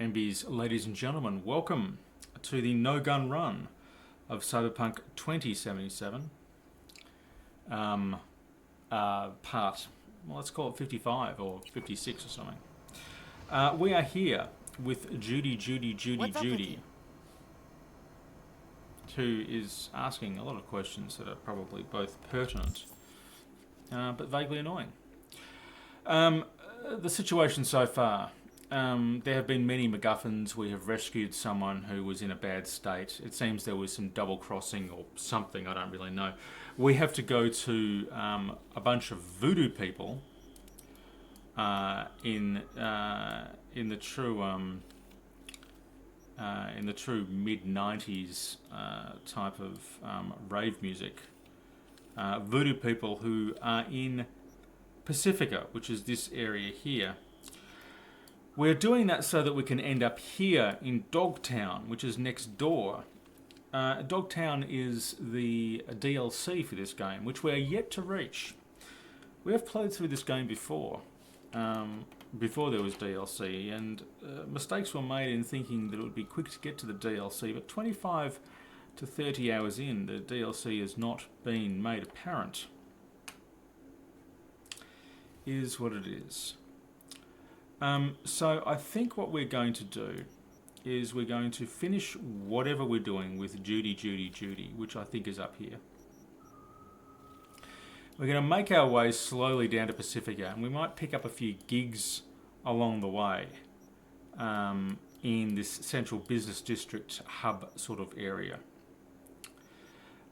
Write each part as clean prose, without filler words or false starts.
MBs, ladies and gentlemen, welcome to the No Gun Run of Cyberpunk 2077. Part, well, let's call it 55 or 56 or something. We are here with Judy, who is asking a lot of questions that are probably both pertinent but vaguely annoying. The situation so far. There have been many MacGuffins. We have rescued someone who was in a bad state. It seems there was some double crossing or something, I don't really know. We have to go to a bunch of voodoo people in the true mid-90s type of rave music. Voodoo people who are in Pacifica, which is this area here. We're doing that so that we can end up here in Dogtown, which is next door. Dogtown is the DLC for this game, which we're yet to reach. We have played through this game before there was DLC, and mistakes were made in thinking that it would be quick to get to the DLC, but 25 to 30 hours in, the DLC has not been made apparent. Is what it is. So I think what we're going to do is we're going to finish whatever we're doing with Judy, which I think is up here. We're going to make our way slowly down to Pacifica, and we might pick up a few gigs along the way in this central business district hub sort of area.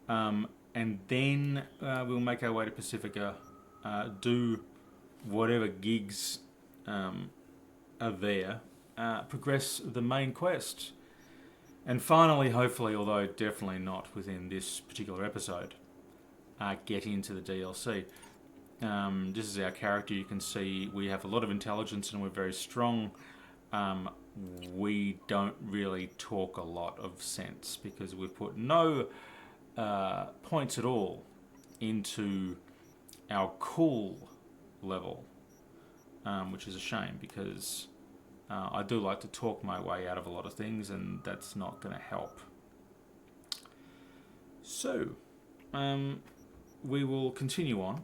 And then we'll make our way to Pacifica, do whatever gigs are there, progress the main quest, and finally, hopefully, although definitely not within this particular episode, get into the DLC. This is our character. You can see we have a lot of intelligence and we're very strong. We don't really talk a lot of sense because we've put no points at all into our cool level. Which is a shame because I do like to talk my way out of a lot of things, and that's not going to help. So, we will continue on.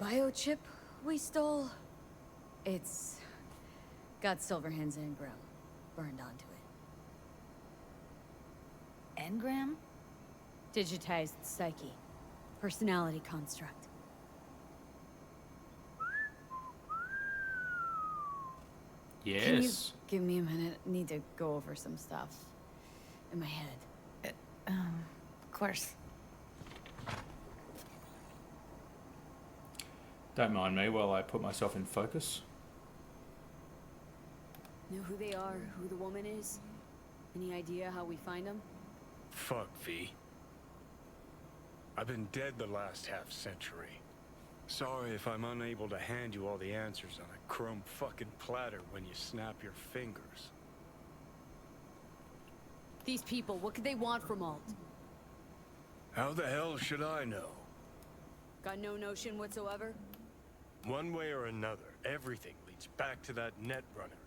Biochip we stole? It's got Silverhand's engram burned onto it. Engram? Digitized psyche. Personality construct. Yes. Can you give me a minute? I need to go over some stuff in my head. Of course. Don't mind me while I put myself in focus. Know who they are, who the woman is? Any idea how we find them? Fuck, V. I've been dead the last half-century. Sorry if I'm unable to hand you all the answers on a chrome fucking platter when you snap your fingers. These people, what could they want from Alt? How the hell should I know? Got no notion whatsoever? One way or another, everything leads back to that Netrunner.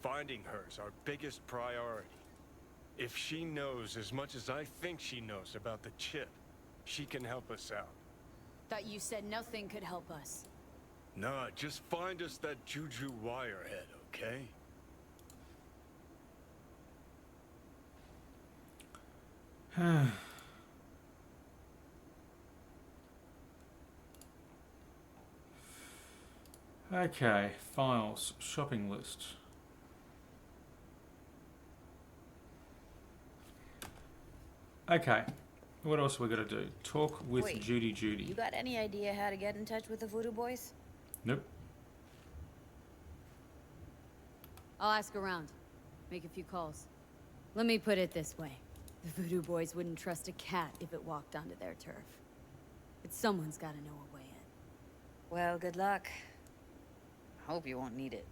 Finding her's our biggest priority. If she knows as much as I think she knows about the chip, she can help us out. Thought you said nothing could help us. Nah, just find us that Juju wirehead, okay? Okay, files, shopping list. Okay, what else are we got to do? Talk with Wait, Judy. You got any idea how to get in touch with the Voodoo Boys? Nope. I'll ask around. Make a few calls. Let me put it this way. The Voodoo Boys wouldn't trust a cat if it walked onto their turf. But someone's gotta know a way in. Well, good luck. Hope you won't need it.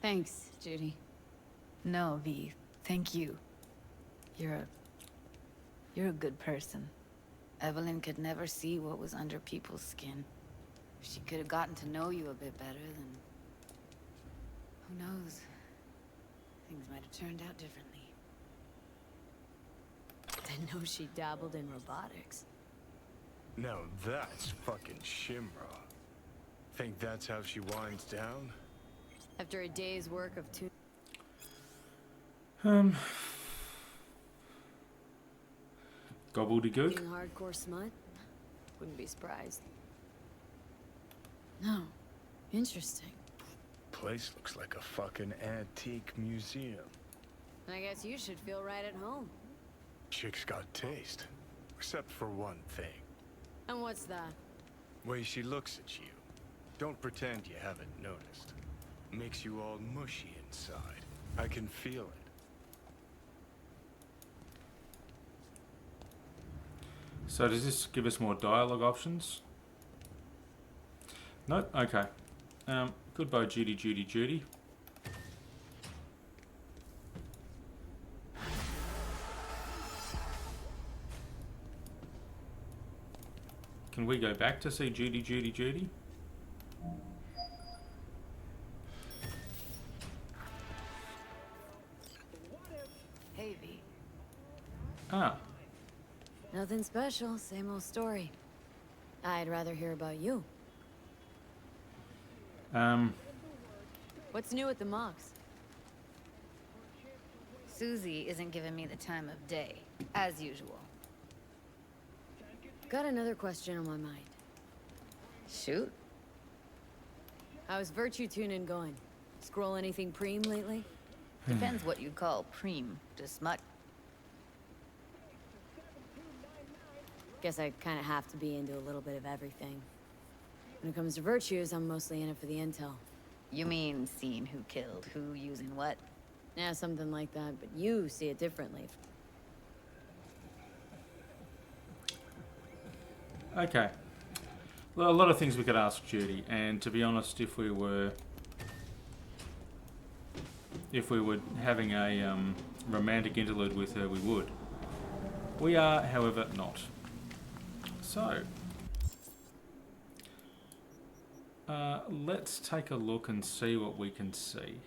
Thanks, Judy. No, V. Thank you. You're a good person. Evelyn could never see what was under people's skin. If she could have gotten to know you a bit better, then... who knows? Things might have turned out differently. Didn't know she dabbled in robotics. Now that's fucking Shimra. Think that's how she winds down? After a day's work of two... Gobbledygook. being hardcore smut? Wouldn't be surprised. No. Interesting. Place looks like a fucking antique museum. I guess you should feel right at home. Chick's got taste. Except for one thing. And what's that? Way she looks at you. Don't pretend you haven't noticed. Makes you all mushy inside. I can feel it. So does this give us more dialogue options? Nope. Okay. Goodbye, Judy, Judy, Judy. Can we go back to see Judy, Judy, Judy? Hey, V. Ah. Nothing special, same old story. I'd rather hear about you. What's new at the Mox? Susie isn't giving me the time of day, as usual. Got another question on my mind. Shoot. How's virtue tuning going? Scroll anything preem lately? Depends what you'd call preem to smut. Guess I kind of have to be into a little bit of everything. When it comes to virtues, I'm mostly in it for the intel. You mean seeing who killed who using what? Yeah, something like that, but you see it differently. Okay. Well, a lot of things we could ask Judy, and to be honest, if we were having a romantic interlude with her, we would. We are, however, not. So, let's take a look and see what we can see.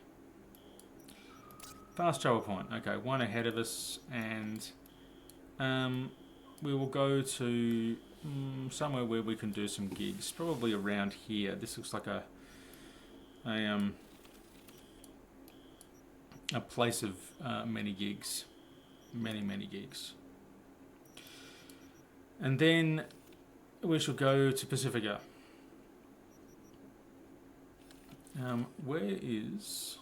Fast travel point. Okay, one ahead of us, and we will go to somewhere where we can do some gigs. Probably around here. This looks like a place of many gigs, many gigs. And then we shall go to Pacifica. Where is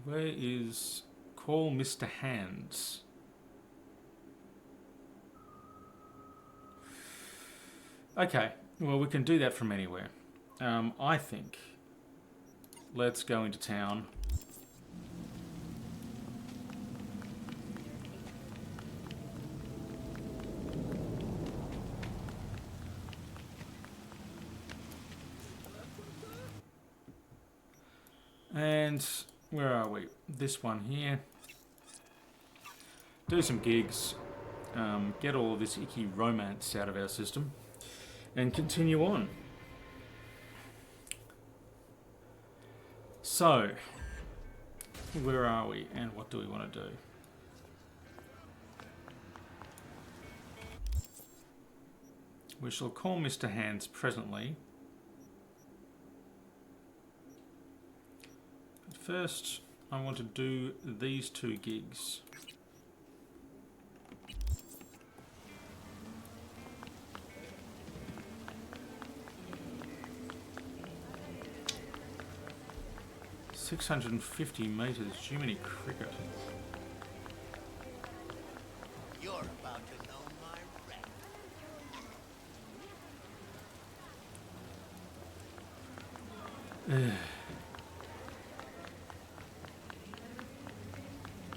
where is call Mr. Hands? Okay, well we can do that from anywhere. I think let's go into town. And where are we? This one here. Do some gigs. Get all of this icky romance out of our system. And continue on. So, where are we and what do we want to do? We shall call Mr. Hands presently. But first, I want to do these two gigs. $650 meters, Jiminy Cricket. You're about to know my wreck.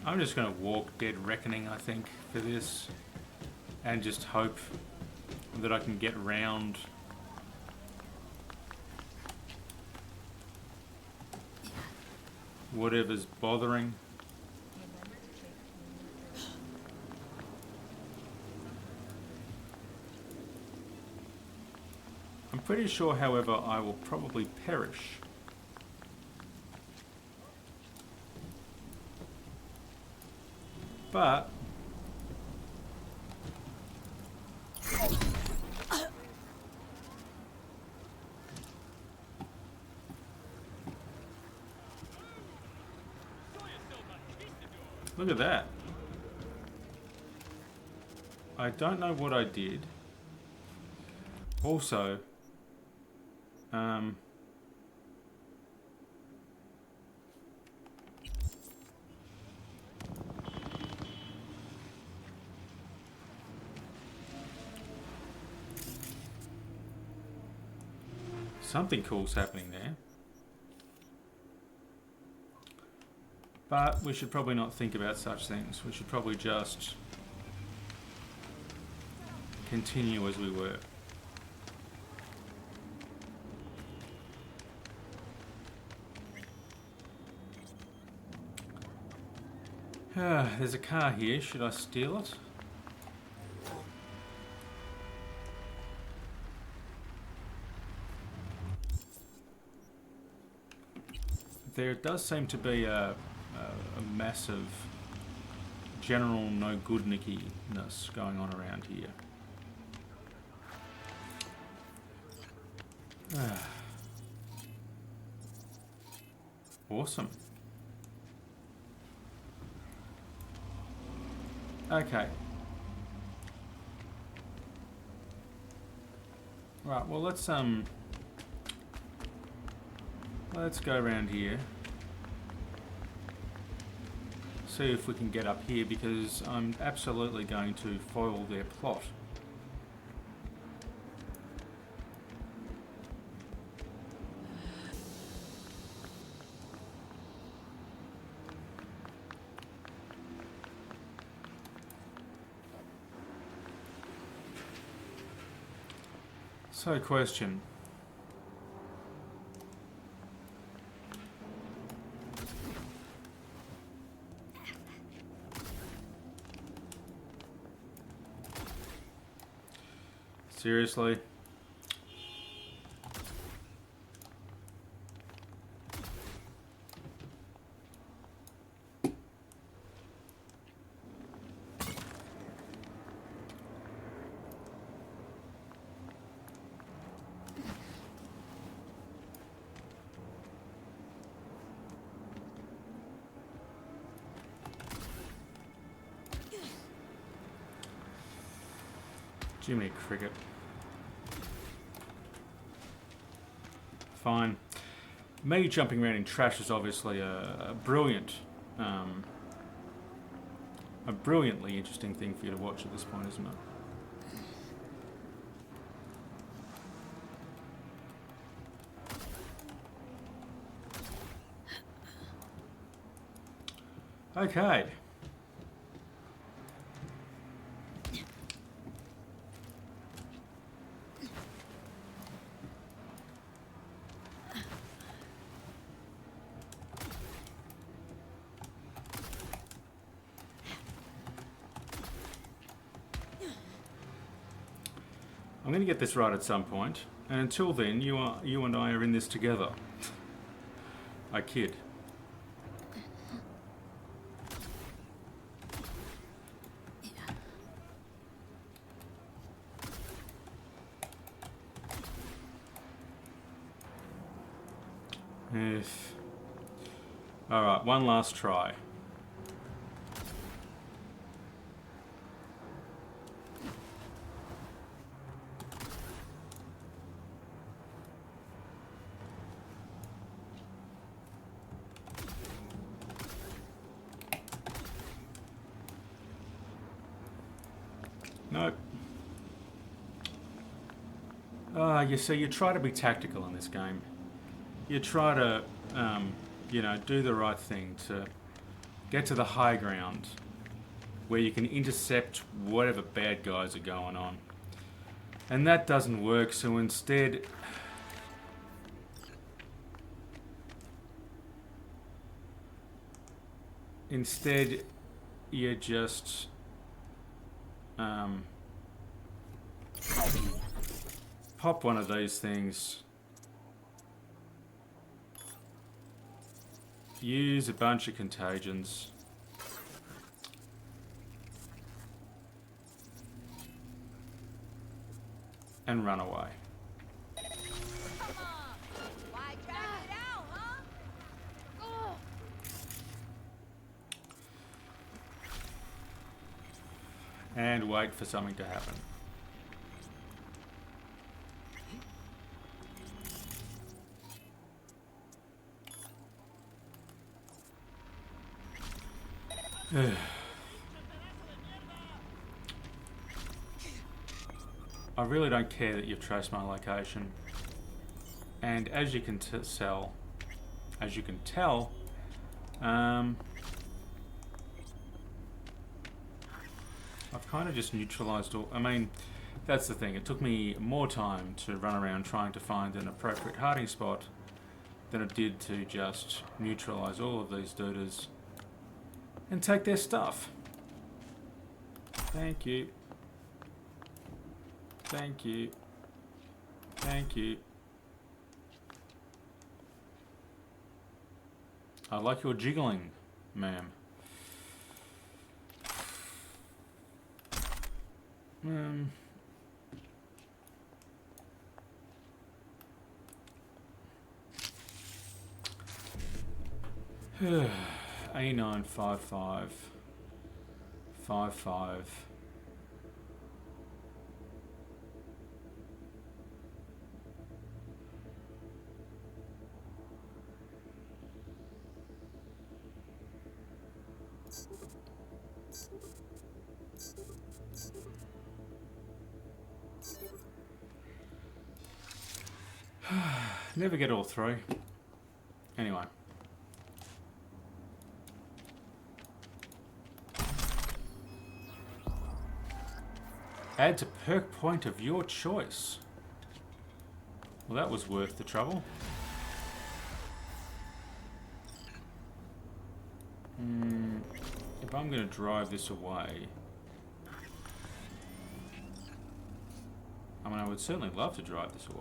I'm just going to walk Dead Reckoning, I think, for this. And just hope that I can get round whatever's bothering. I'm pretty sure, however, I will probably perish. But look at that. I don't know what I did. Also, something cool's happening there. But we should probably not think about such things. We should probably just continue as we were. There's a car here. Should I steal it? There does seem to be a massive general no-goodnicky-ness going on around here. Awesome. Okay. Right, well let's go around here. See if we can get up here, because I'm absolutely going to foil their plot. So, question. Seriously? Jiminy Cricket. Fine. Me jumping around in trash is obviously a brilliantly interesting thing for you to watch at this point, isn't it? Okay. I'm going to get this right at some point, and until then, you and I are in this together. I kid. Alright, one last try. Nope. You see, you try to be tactical in this game. You try to, you know, do the right thing to get to the high ground where you can intercept whatever bad guys are going on. And that doesn't work, so instead... Instead, you just... pop one of these things. Use a bunch of contagions. And run away. Why drag it out, huh? And wait for something to happen. I really don't care that you've traced my location. And as you can tell, I've kind of just neutralized all. I mean, that's the thing. It took me more time to run around trying to find an appropriate hiding spot than it did to just neutralize all of these dudes and take their stuff. Thank you. Thank you. Thank you. I like your jiggling, ma'am. A95555. Never get all three. Anyway. Add to perk point of your choice. Well, that was worth the trouble. If I'm going to drive this away... I mean, I would certainly love to drive this away.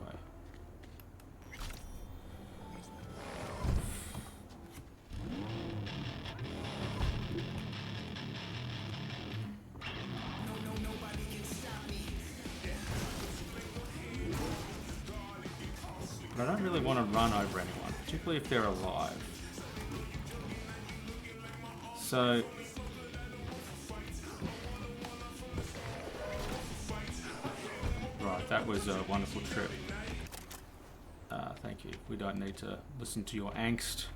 But I don't really want to run over anyone, particularly if they're alive. So... Right, that was a wonderful trip. Thank you. We don't need to listen to your angst.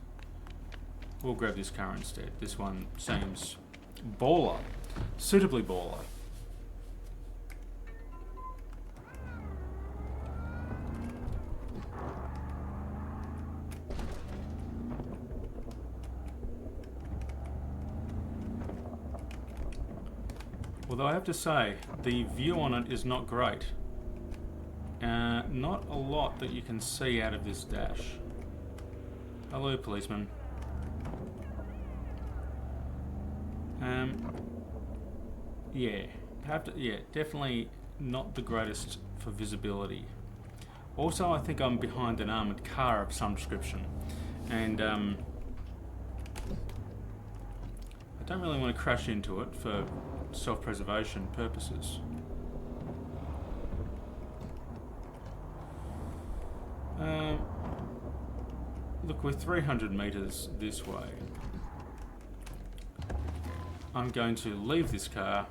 We'll grab this car instead. This one seems baller. Suitably baller. Although I have to say, the view on it is not great. Not a lot that you can see out of this dash. Hello, policeman. Yeah, definitely not the greatest for visibility. Also, I think I'm behind an armoured car of some description, and I don't really want to crash into it for self-preservation purposes. Look, we're 300 meters this way. I'm going to leave this car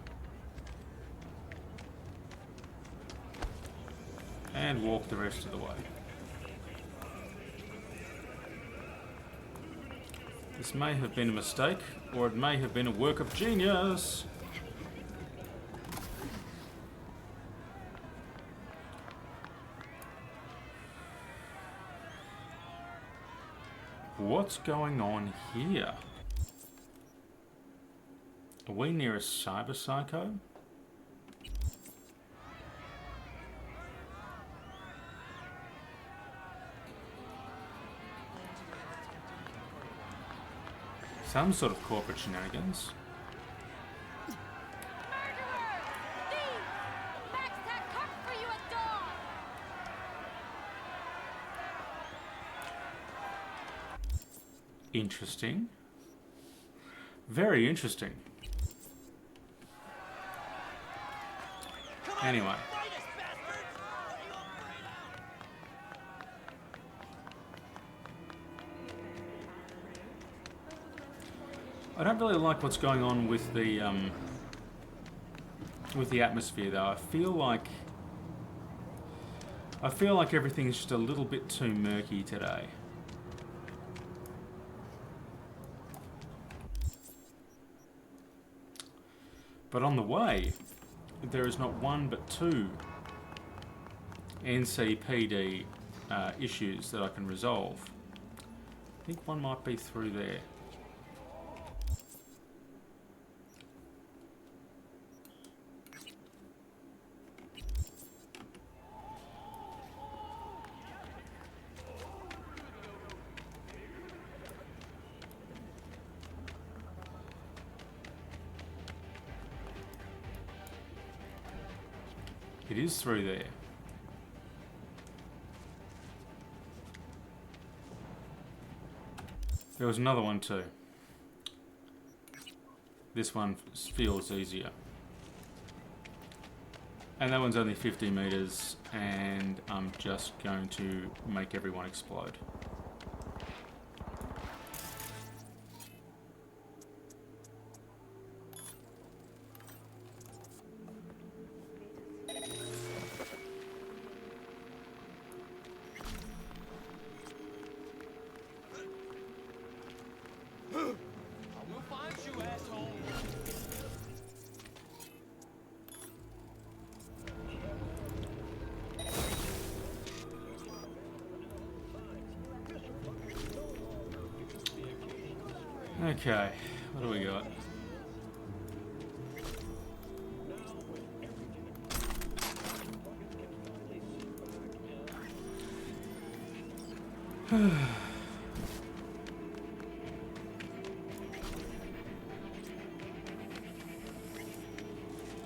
and walk the rest of the way. This may have been a mistake, or it may have been a work of genius. What's going on here? Are we near a cyber psycho? Some sort of corporate shenanigans. Interesting. Very interesting. Anyway. I don't really like what's going on with the atmosphere though. I feel like everything's just a little bit too murky today. But on the way, there is not one but two NCPD issues that I can resolve. I think one might be through there. It is through there. There was another one too. This one feels easier. And that one's only 50 meters, and I'm just going to make everyone explode. Okay, what do we got?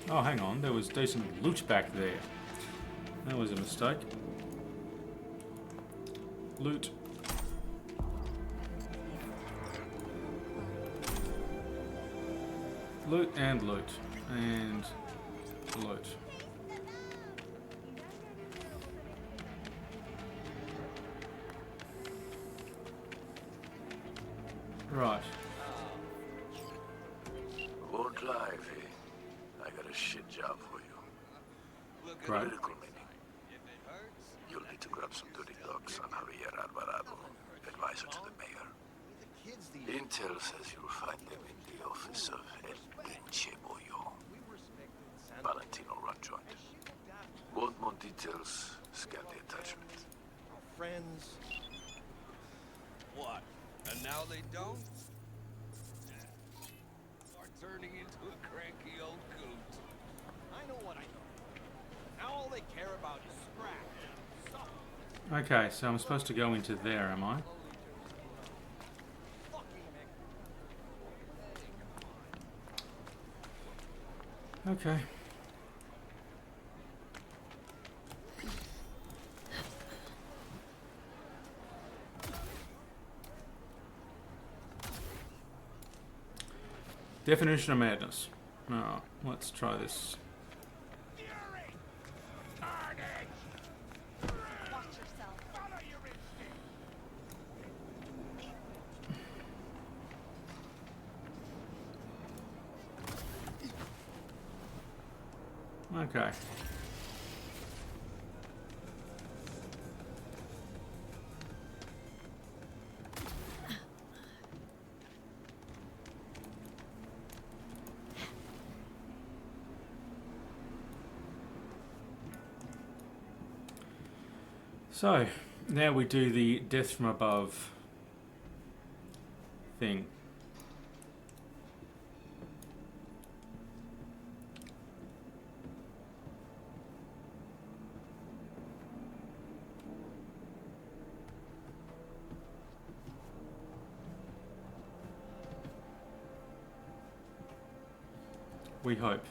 Oh, hang on, there was decent loot back there. That was a mistake. Loot. Loot and loot. And loot. Right. Won't lie, V. I got a shit job for you. Right. Political meeting. You'll need to grab some dirty docs on Javier Alvarado, advisor to the mayor. Intel says you'll find them in the office of El Pinche Bollo. Valentino run joint. Want more details? Scan the attachment. Friends. What? And now they don't? Are turning into a cranky old coot. I know what I know. Now all they care about is scrap. So, Okay, so I'm supposed to go into there, am I? Okay. Definition of madness. Oh, let's try this. Okay. So, now we do the death from above thing. We hope.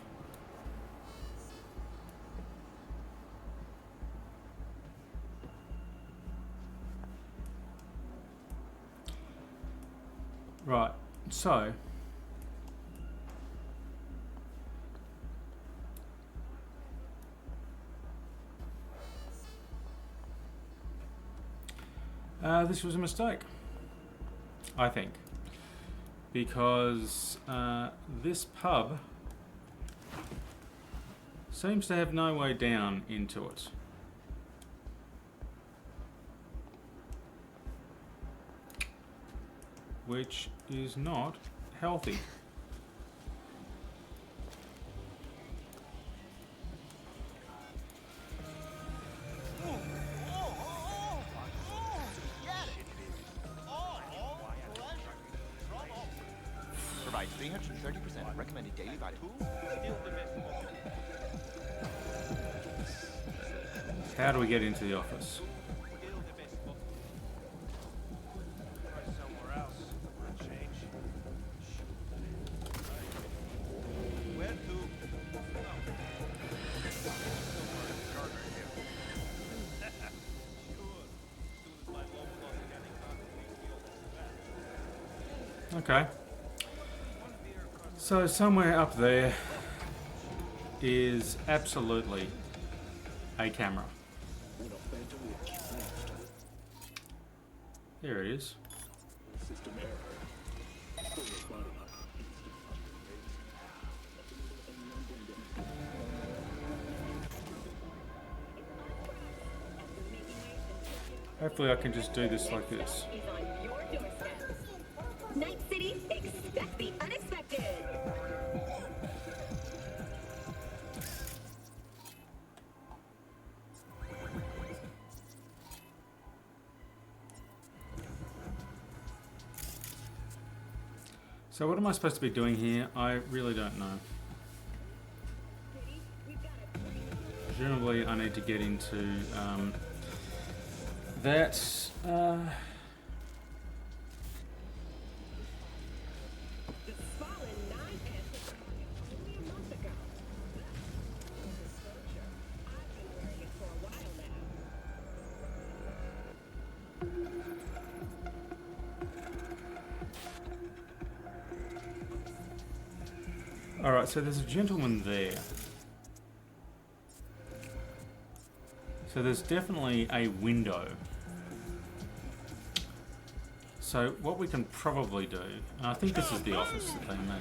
Right, so this was a mistake, I think, because this pub seems to have no way down into it. Which is not healthy. Provides 330% recommended daily vital. How do we get into the office? Somewhere else. Change. Where to? Okay. So somewhere up there is absolutely a camera. There it is. Hopefully I can just do this like this. Night City, expect the unexpected. So what am I supposed to be doing here? I really don't know. Presumably I need to get into that. Alright, so there's a gentleman there. So there's definitely a window. So what we can probably do, and I think this is the office that they mean.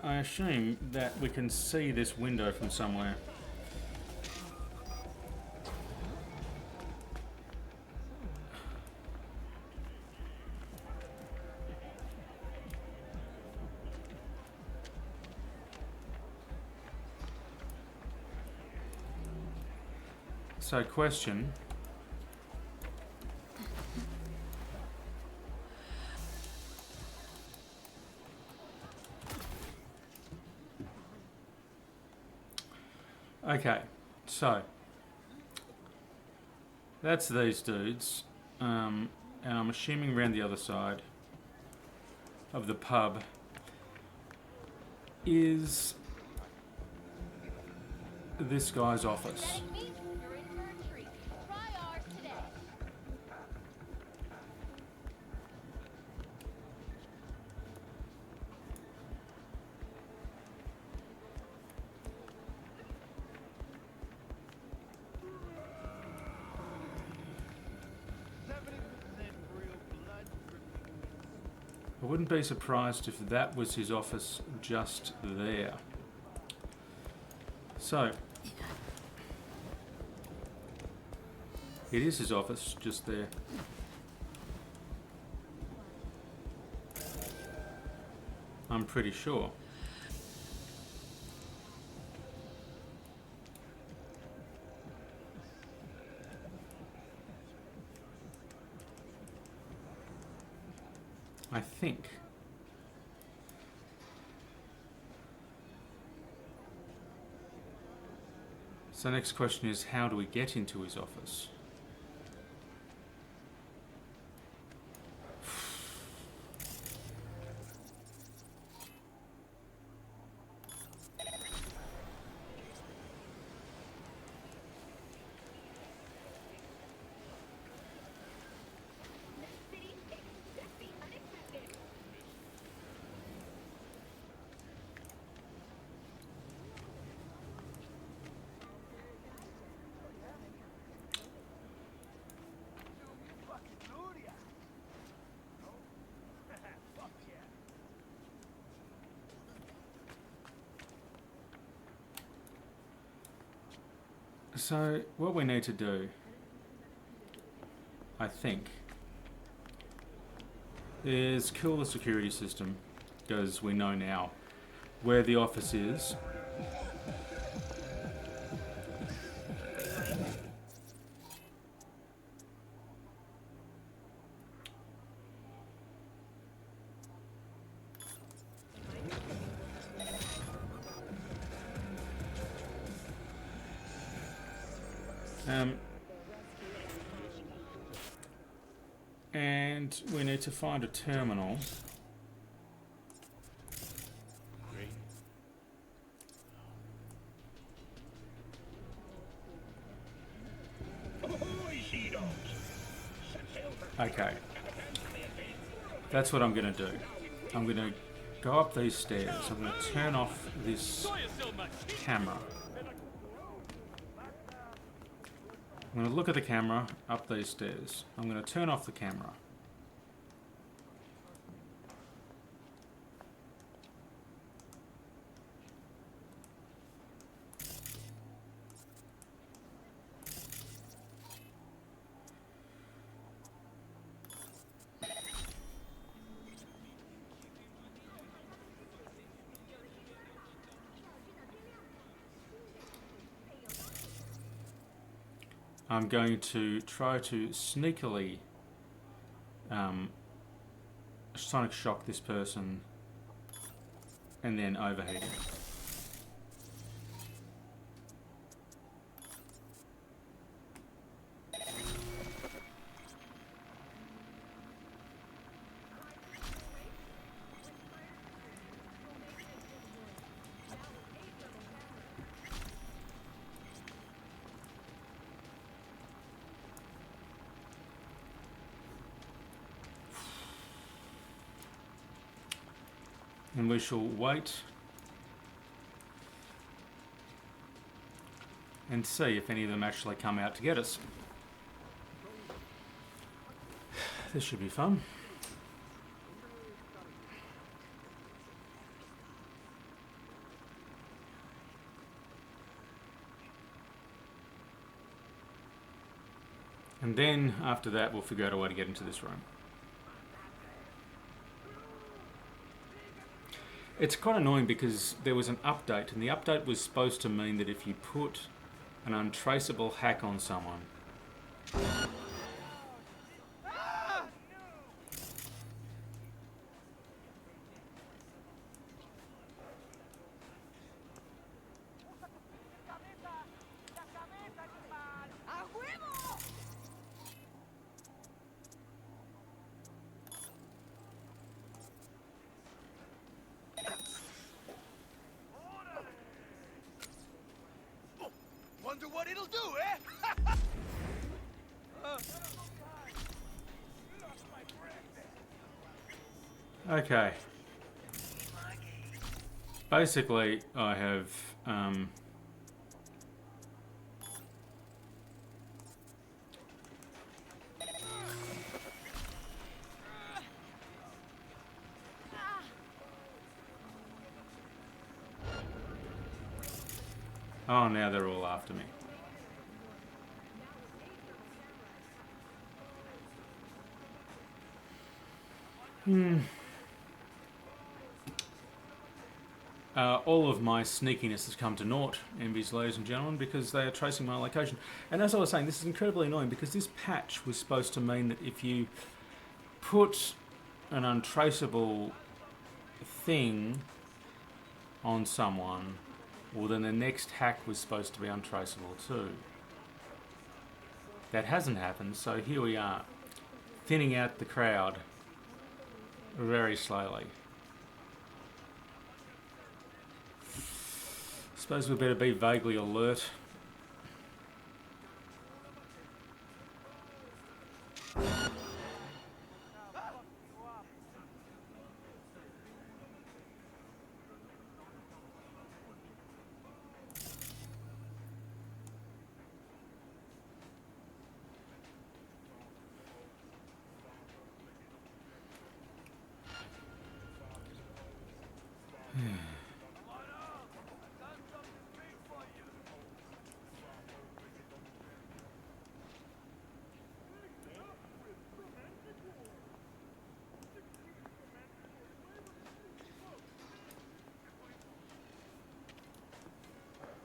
I assume that we can see this window from somewhere. So question. Okay, so that's these dudes, and I'm assuming around the other side of the pub is this guy's office. I wouldn't be surprised if that was his office just there. So, it is his office just there. I'm pretty sure. I think. So next question is, how do we get into his office? So what we need to do, I think, is kill the security system, because we know now where the office is. And we need to find a terminal. Okay. That's what I'm going to do. I'm going to go up these stairs. I'm going to turn off this camera. I'm going to look at the camera up these stairs. I'm going to turn off the camera. I'm going to try to sneakily sonic shock this person and then overheat him. And we shall wait and see if any of them actually come out to get us. This should be fun. And then after that we'll figure out a way to get into this room. It's quite annoying because there was an update, and the update was supposed to mean that if you put an untraceable hack on someone, Wonder what it'll do, eh? okay. Basically, I have oh, now they're all after me. All of my sneakiness has come to naught, envies, ladies and gentlemen, because they are tracing my location. And as I was saying, this is incredibly annoying because this patch was supposed to mean that if you put an untraceable thing on someone, well, then the next hack was supposed to be untraceable too. That hasn't happened, so here we are, thinning out the crowd very slowly. Suppose we better be vaguely alert.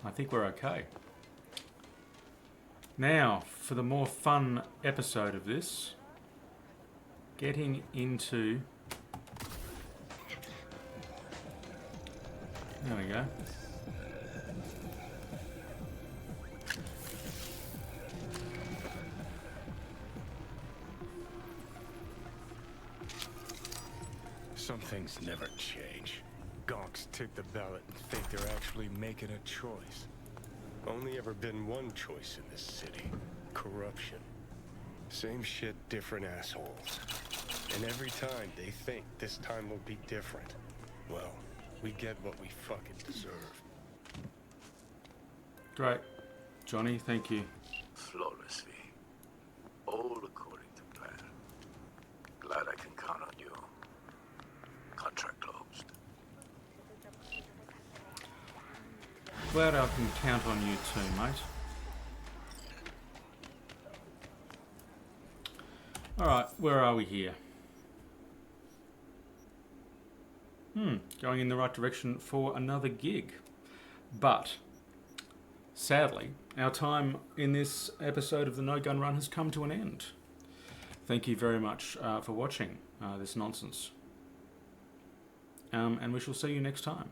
I think we're okay. Now, for the more fun episode of this, getting into... There we go. Some things never change. Gonks tick the ballot and think they're actually making a choice. Only ever been one choice in this city. Corruption. Same shit, different assholes. And every time they think this time will be different, well, we get what we fucking deserve. Great. Johnny, thank you. Flawlessly. All according to plan. Glad I can count on you. Contract closed. Glad I can count on you too, mate. Alright, where are we here? Going in the right direction for another gig. But, sadly, our time in this episode of the No Gun Run has come to an end. Thank you very much for watching this nonsense. And we shall see you next time.